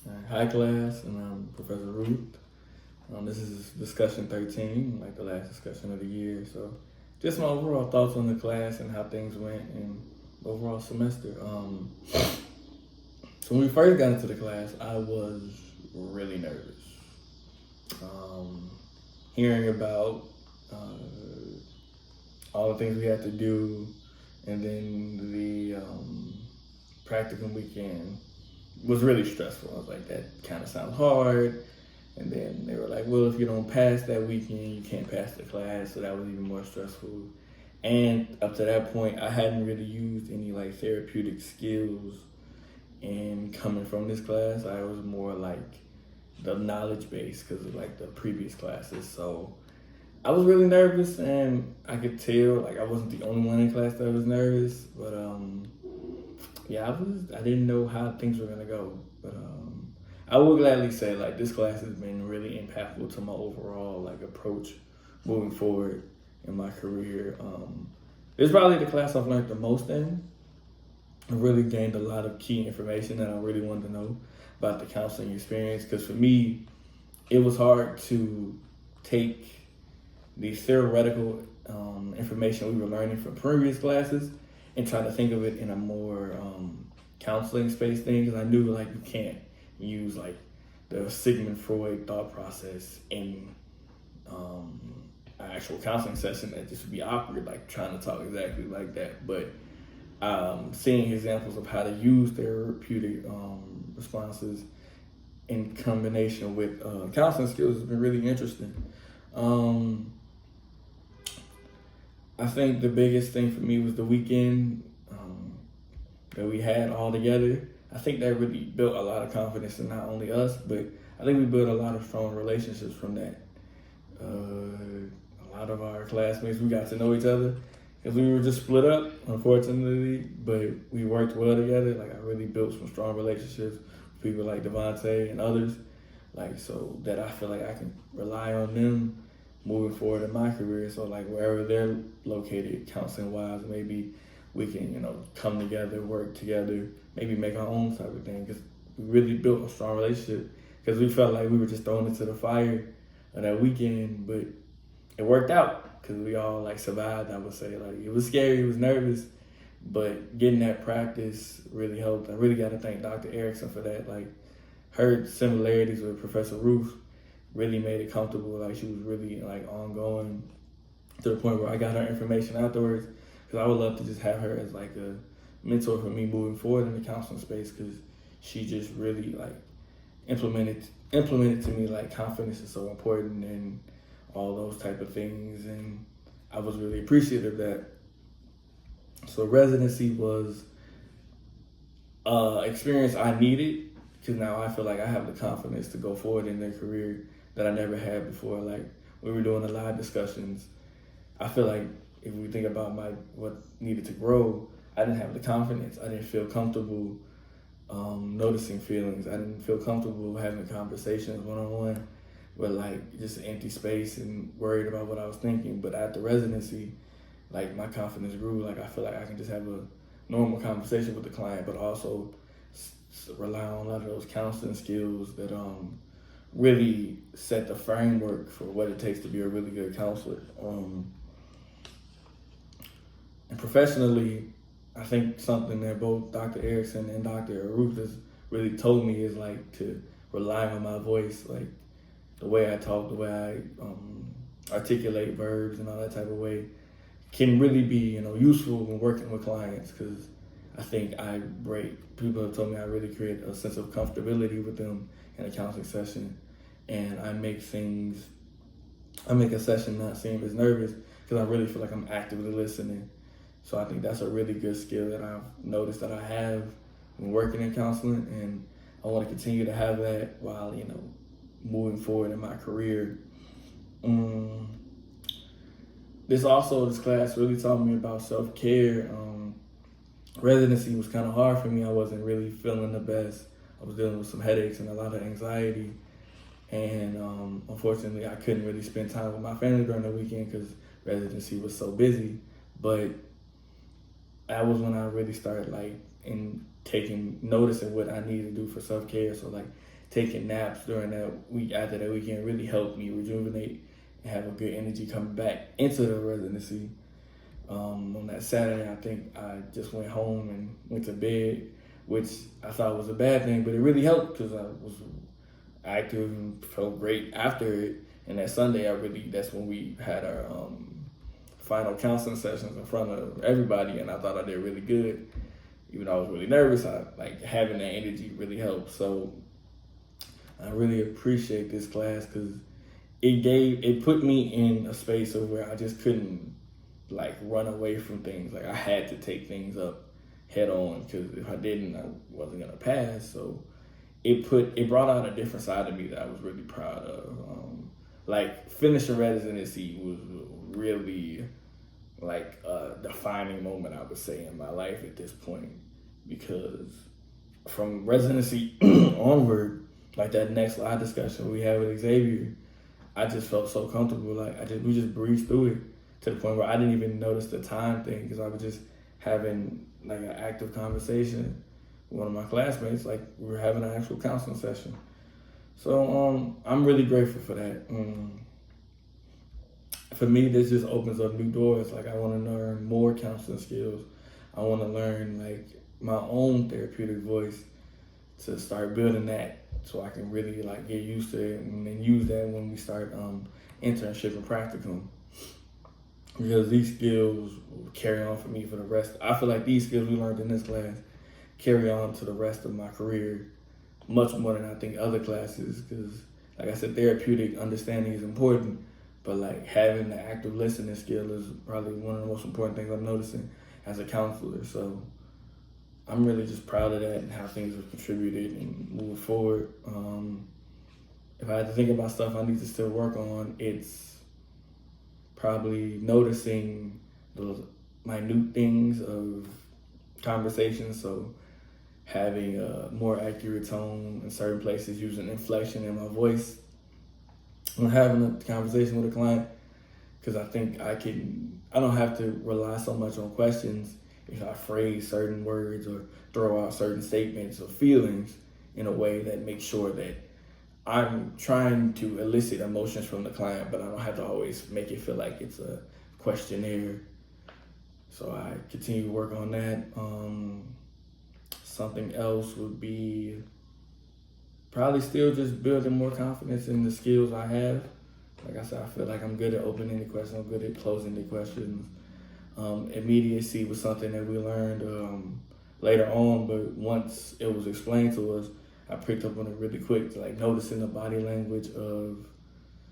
Hi class, and I'm Professor Ruth. This is discussion 13, like the last discussion of the year. So, just my overall thoughts on the class and how things went and overall semester. So when we first got into the class, I was really nervous. Um, Hearing about all the things we had to do, and then the practicum weekend was really stressful. I was like, that kind of sounds hard. And then they were like, well, if you don't pass that weekend, you can't pass the class. So that was even more stressful. And up to that point, I hadn't really used any like therapeutic skills. And coming from this class, I was more like the knowledge base because of like the previous classes. So I was really nervous, and I could tell like I wasn't the only one in class that was nervous. But yeah, I didn't know how things were gonna go. But I will gladly say like this class has been really impactful to my overall like approach moving forward in my career. It's probably the class I've learned the most in. I really gained a lot of key information that I really wanted to know about the counseling experience. Because for me, it was hard to take the theoretical information we were learning from previous classes and try to think of it in a more counseling space thing. Because I knew like you can't use like the Sigmund Freud thought process in an actual counseling session. That just would be awkward, like trying to talk exactly like that. But seeing examples of how to use therapeutic responses in combination with counseling skills has been really interesting. Um, I think the biggest thing for me was the weekend that we had all together. I think that really built a lot of confidence in not only us, but I think we built a lot of strong relationships from that. A lot of our classmates, we got to know each other because we were just split up, unfortunately, but we worked well together. Like I really built some strong relationships with people like Devontae and others, like so that I feel like I can rely on them moving forward in my career. So like wherever they're located, counseling wise, maybe we can come together, work together, maybe make our own type of thing. Because we really built a strong relationship because we felt like we were just thrown into the fire of that weekend, but it worked out because we all like survived. I would say like it was scary, it was nervous, but getting that practice really helped. I really got to thank Dr. Erickson for that. Like her similarities with Professor Ruth really made it comfortable. Like she was really like ongoing to the point where I got her information afterwards. Because I would love to just have her as like a mentor for me moving forward in the counseling space. Because she just really like implemented to me like confidence is so important and all those type of things. And I was really appreciative of that. So residency was experience I needed because now I feel like I have the confidence to go forward in their career that I never had before. Like we were doing the live discussions, I feel like if we think about my what needed to grow, I didn't have the confidence. I didn't feel comfortable noticing feelings. I didn't feel comfortable having conversations one on one with like just an empty space and worried about what I was thinking. But at the residency, like my confidence grew. Like I feel like I can just have a normal conversation with the client, but also rely on a lot of those counseling skills that really set the framework for what it takes to be a really good counselor. And professionally, I think something that both Dr. Erickson and Dr. Ruth has really told me is like to rely on my voice, like the way I talk, the way I articulate verbs and all that type of way can really be useful when working with clients because I think people have told me I really create a sense of comfortability with them in a counseling session, and I make a session not seem as nervous because I really feel like I'm actively listening. So I think that's a really good skill that I've noticed that I have when working in counseling, and I want to continue to have that while moving forward in my career. This class really taught me about self-care. Residency was kind of hard for me. I wasn't really feeling the best. I was dealing with some headaches and a lot of anxiety. And unfortunately, I couldn't really spend time with my family during the weekend because residency was so busy. But that was when I really started like in taking notice of what I needed to do for self-care. So like taking naps during that week after that weekend really helped me rejuvenate and have a good energy coming back into the residency. On that Saturday, I think I just went home and went to bed, which I thought was a bad thing, but it really helped because I was active and felt great after it. And that Sunday, that's when we had our final counseling sessions in front of everybody, and I thought I did really good. Even though I was really nervous, having that energy really helped. So I really appreciate this class because it put me in a space of where I just couldn't run away from things. Like I had to take things up head on because if I didn't, I wasn't gonna pass. So it brought out a different side of me that I was really proud of. Finishing residency was really a defining moment, I would say, in my life at this point, because from residency onward, that next live discussion we had with Xavier, I just felt so comfortable. We just breezed through it to the point where I didn't even notice the time thing because I was just having an active conversation with one of my classmates, we were having an actual counseling session. So I'm really grateful for that. For me, this just opens up new doors. I want to learn more counseling skills. I want to learn my own therapeutic voice to start building that so I can really get used to it and then use that when we start internship and practicum. Because these skills will carry on for me for the rest. I feel like these skills we learned in this class carry on to the rest of my career much more than I think other classes. Because, like I said, therapeutic understanding is important, but having the active listening skill is probably one of the most important things I'm noticing as a counselor. So I'm really just proud of that and how things have contributed and moving forward. If I had to think about stuff I need to still work on, it's probably noticing those minute things of conversations. So having a more accurate tone in certain places, using inflection in my voice when having a conversation with a client, because I think I don't have to rely so much on questions if I phrase certain words or throw out certain statements or feelings in a way that makes sure that I'm trying to elicit emotions from the client, but I don't have to always make it feel like it's a questionnaire. So I continue to work on that. Something else would be probably still just building more confidence in the skills I have. Like I said, I feel like I'm good at opening the questions, I'm good at closing the questions. Immediacy was something that we learned later on, but once it was explained to us, I picked up on it really quick, noticing the body language of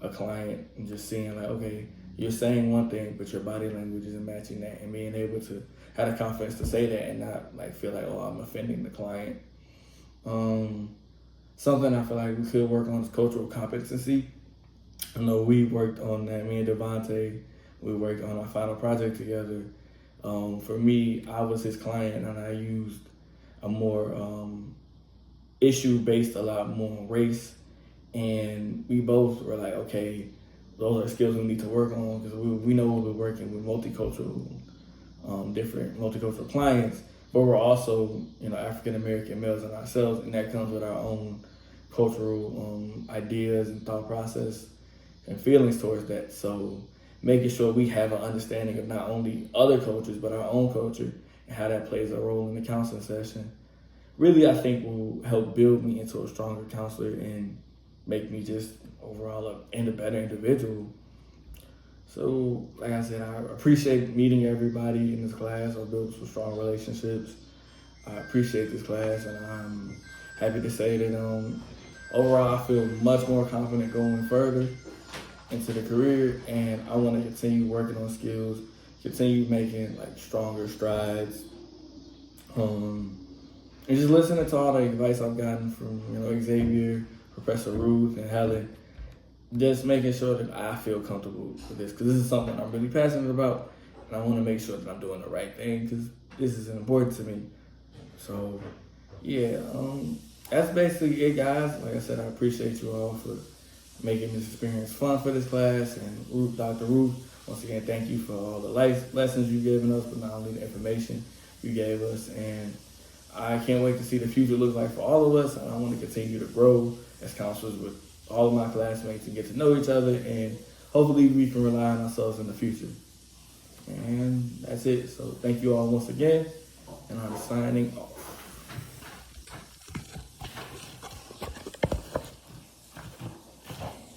a client and just seeing okay, you're saying one thing, but your body language isn't matching that, and being able to have the confidence to say that and not feel oh, I'm offending the client. Something I feel like we could work on is cultural competency. I know we worked on that, me and Devontae, we worked on our final project together. For me, I was his client and I used a more issue-based, a lot more on race. And we both were okay, those are skills we need to work on because we know we're working with different multicultural clients, but we're also, African-American males in ourselves, and that comes with our own cultural ideas and thought process and feelings towards that. So making sure we have an understanding of not only other cultures, but our own culture and how that plays a role in the counseling session, really, I think will help build me into a stronger counselor and make me just overall a better individual. So, like I said, I appreciate meeting everybody in this class. I built some strong relationships. I appreciate this class, and I'm happy to say that overall I feel much more confident going further into the career, and I want to continue working on skills, continue making stronger strides, and just listening to all the advice I've gotten from Xavier, Professor Ruth, and Helen. Just making sure that I feel comfortable with this, because this is something I'm really passionate about, and I want to make sure that I'm doing the right thing, because this is important to me. So, yeah, that's basically it, guys. Like I said, I appreciate you all for making this experience fun for this class, and Ruth, Dr. Ruth, once again, thank you for all the life lessons you've given us, but not only the information you gave us, and I can't wait to see the future looks like for all of us, and I want to continue to grow as counselors with all of my classmates and get to know each other, and hopefully we can rely on ourselves in the future. And that's it. So thank you all once again, and I'm signing off.